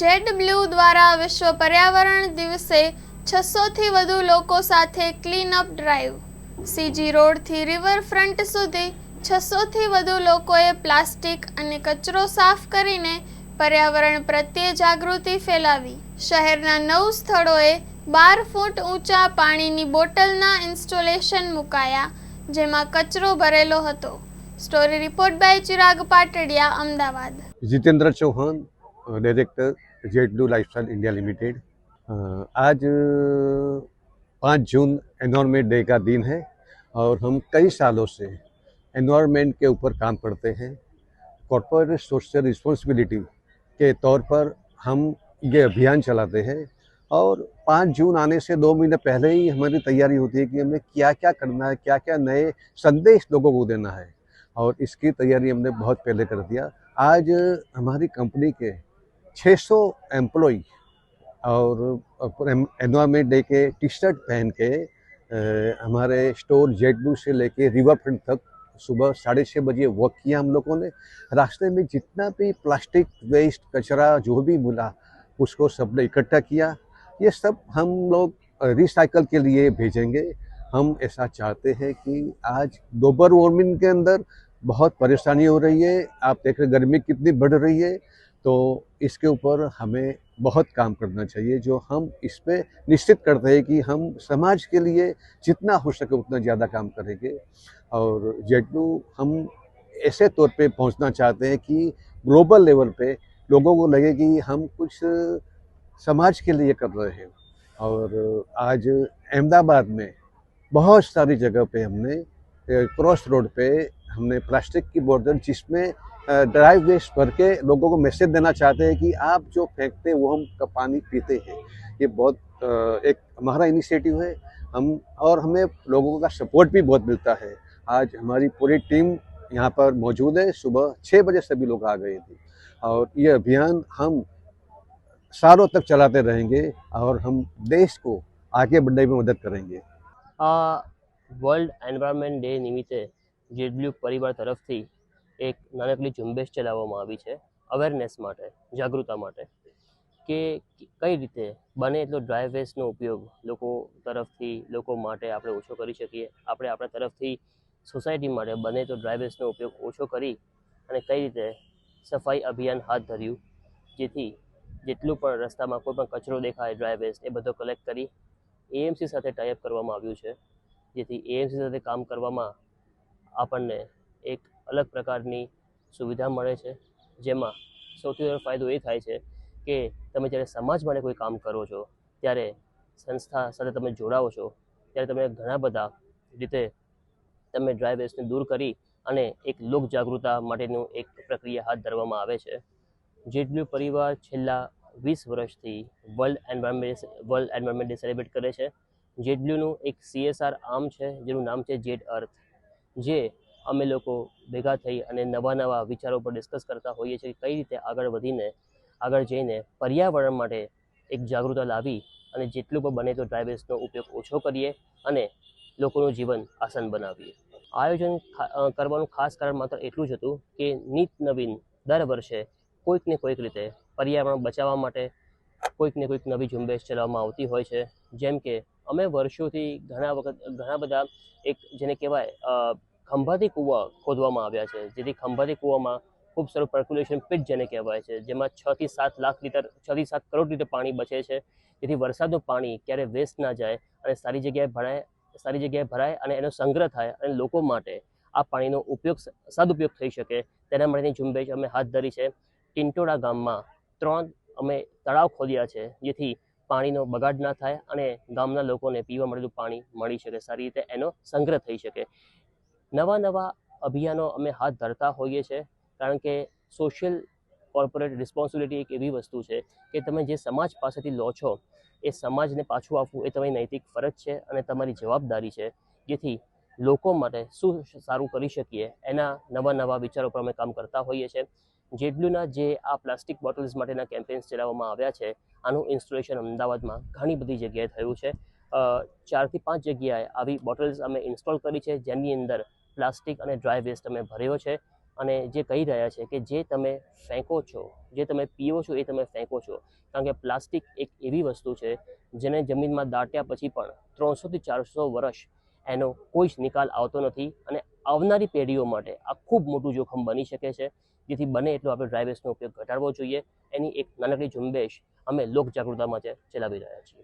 Zed blue દ્વારા વિશ્વ પર્યાવરણ દિવસે 600થી વધુ લોકો સાથે ક્લીન અપ ડ્રાઈવ. સીજી રોડથી રિવરફ્રન્ટ સુધી 600થી વધુ લોકોએ પ્લાસ્ટિક અને કચરો સાફ કરીને પર્યાવરણ પ્રત્યે જાગૃતિ ફેલાવી. શહેરના 9 સ્થળોએ 12 ફૂટ ઊંચા પાણીની બોટલના ઇન્સ્ટોલેશન મુકાયા, જેમાં કચરો ભરેલો હતો. Story report by Chirag Patadiya, Ahmedabad. Jitendra Chauhan, director Z blue lifestyle India limited. आज 5 जून एनवायरनमेंट डे का दिन है और हम कई सालों से एनवायरनमेंट के ऊपर काम करते हैं। कॉर्पोरेट सोशल रिस्पॉन्सिबिलिटी के तौर पर हम ये अभियान चलाते हैं और 5 जून आने से 2 महीने पहले ही हमारी तैयारी होती है कि हमें क्या क्या करना है, क्या क्या नए संदेश लोगों को देना है, और इसकी तैयारी हमने बहुत पहले कर दिया। आज हमारी कंपनी के 600 एम्प्लॉय और एनवायरनमेंट डे के टी शर्ट पहन के हमारे स्टोर जेड ब्लू से लेके रिवर फ्रंट तक सुबह 6:30 बजे वॉक किया हम लोगों ने। रास्ते में जितना भी प्लास्टिक वेस्ट कचरा जो भी मिला उसको सबने इकट्ठा किया। ये सब हम लोग रिसाइकल के लिए भेजेंगे। हम ऐसा चाहते हैं कि आज ग्लोबल वार्मिंग के अंदर बहुत परेशानी हो रही है। आप देख रहे गर्मी कितनी बढ़ रही है, तो इसके ऊपर हमें बहुत काम करना चाहिए। जो हम इस पे निश्चित करते हैं कि हम समाज के लिए जितना हो सके उतना ज़्यादा काम करेंगे। और जेड ब्लू हम ऐसे तौर पे पहुंचना चाहते हैं कि ग्लोबल लेवल पे लोगों को लगे कि हम कुछ समाज के लिए कर रहे हैं। और आज अहमदाबाद में बहुत सारी जगह पे हमने क्रॉस रोड पे हमने प्लास्टिक की बोतल जिसमें ड्राई वेस्ट भर के लोगों को मैसेज देना चाहते हैं कि आप जो फेंकते हैं वो हम पानी पीते हैं। ये बहुत एक हमारा इनिशिएटिव है। हमें लोगों का सपोर्ट भी बहुत मिलता है। आज हमारी पूरी टीम यहाँ पर मौजूद है। सुबह 6 बजे सभी लोग आ गए थे और ये अभियान हम सालों तक चलाते रहेंगे और हम देश को आगे बढ़ने में मदद करेंगे। વર્લ્ડ એન્વાયરમેન્ટ ડે નિમિત્તે જેડ બ્લુ પરિવાર તરફથી એક નાનકડી ઝુંબેશ ચલાવવામાં આવી છે, અવેરનેસ માટે, જાગૃતતા માટે, કે કઈ રીતે બને એટલો ડ્રાય વેસ્ટનો ઉપયોગ લોકો માટે આપણે ઓછો કરી શકીએ. આપણે આપણા તરફથી સોસાયટી માટે બને તો ડ્રાય વેસ્ટનો ઉપયોગ ઓછો કરી અને કઈ રીતે સફાઈ અભિયાન હાથ ધર્યું, જેથી જેટલું પણ રસ્તામાં કોઈ પણ કચરો દેખાય ડ્રાય વેસ્ટ એ બધો કલેક્ટ કરી એએમસી સાથે ટાઈઅપ કરવામાં આવ્યું છે, જેથી એએમસી સાથે કામ કરવામાં આપણને એક અલગ પ્રકારની સુવિધા મળે છે. જેમાં સૌથી વધારે ફાયદો એ થાય છે કે તમે જ્યારે સમાજ માટે કોઈ કામ કરો છો ત્યારે સંસ્થા સાથે તમે જોડાઓ છો ત્યારે તમે ઘણા બધા રીતે તમે ડ્રાય વેસ્ટને દૂર કરી અને એક લોક જાગૃતતા માટેનું એક પ્રક્રિયા હાથ ધરવામાં આવે છે. જેડ બ્લુ પરિવાર છેલ્લા 20 વર્ષથી વર્લ્ડ એન્વાયરમેન્ટ ડે સેલિબ્રેટ કરે છે. જેડ બ્લુનું એક CSR આર્મ છે જેનું નામ છે જેડ અર્થ, જે અમે લોકો ભેગા થઈ અને નવા વિચારો પર ડિસ્કસ કરતા હોઈએ છીએ કે કઈ રીતે આગળ જઈને પર્યાવરણ માટે એક જાગૃતતા લાવી અને જેટલું પણ બને તો ડ્રાય વેસ્ટનો ઉપયોગ ઓછો કરીએ અને લોકોનું જીવન આસાન બનાવીએ. આયોજન કરવાનું ખાસ કારણ માત્ર એટલું જ હતું કે નિત નવીન દર વર્ષે કોઈક ને કોઈક રીતે પર્યાવરણ બચાવવા માટે કોઈક ને કોઈક નવી ઝુંબેશ ચલાવવામાં આવતી હોય છે. જેમ કે અમે વર્ષોથી ઘણા બધા એક જેને કહેવાય ખંભાતી કૂવા ખોદવામાં આવ્યા છે, જેથી ખંભાતી કૂવામાં ખૂબ સારું પર્ક્યુલેશન પિટ જેને કહેવાય છે, જેમાં 6 થી 7 કરોડ લીટર પાણી બચે છે, જેથી વરસાદનું પાણી ક્યારે વેસ્ટ ના જાય અને સારી જગ્યાએ ભરાય અને એનો સંગ્રહ થાય અને લોકો માટે આ પાણીનો સદુપયોગ થઈ શકે. તેના માટેની ઝુંબેશ અમે હાથ ધરી છે. ટિંટોડા ગામમાં 3 અમે તળાવ ખોદ્યા છે, જેથી પાણીનો બગાડ ના થાય અને ગામના લોકોને પીવા માટેનું પાણી મળી શકે, સારી રીતે એનો સંગ્રહ થઈ શકે. નવા અભિયાનો અમે હાથ ધરતા હોઈએ છીએ, કારણ કે સોશિયલ કોર્પોરેટ રિસ્પોન્સિબિલિટી એક એવી વસ્તુ છે કે તમે જે સમાજ પાસેથી લો છો એ સમાજને પાછું આપવું એ તમારી નૈતિક ફરજ છે અને તમારી જવાબદારી છે. જેથી લોકો માટે શું સારું કરી શકીએ એના નવા વિચારો પર અમે કામ કરતા હોઈએ છીએ. જેડ બ્લુના જે આ પ્લાસ્ટિક બોટલ્સ માટેના કેમ્પેન્સ ચલાવવામાં આવ્યા છે, આનું ઇન્સ્ટોલેશન અમદાવાદમાં ઘણી બધી જગ્યાએ થયું છે. 4 થી 5 જગ્યાએ આવી બોટલ્સ અમે ઇન્સ્ટોલ કરી છે, જેની અંદર પ્લાસ્ટિક અને ડ્રાય વેસ્ટ અમે ભર્યો છે અને જે કહી રહ્યા છે કે જે તમે ફેંકો છો, જે તમે પીઓ છો એ તમે ફેંકો છો, કારણ કે પ્લાસ્ટિક એક એવી વસ્તુ છે જેને જમીનમાં દાટ્યા પછી પણ 300 થી 400 વર્ષ એનો કોઈ જ નિકાલ આવતો નથી અને આવનારી પેઢીઓ માટે આ ખૂબ મોટું જોખમ બની શકે છે. જેથી બને એટલો આપણે ડ્રાય વેસ્ટનો ઉપયોગ ઘટાડવો જોઈએ. એની એક નાનકડી ઝુંબેશ અમે લોક જાગૃતતા માટે ચલાવી રહ્યા છીએ.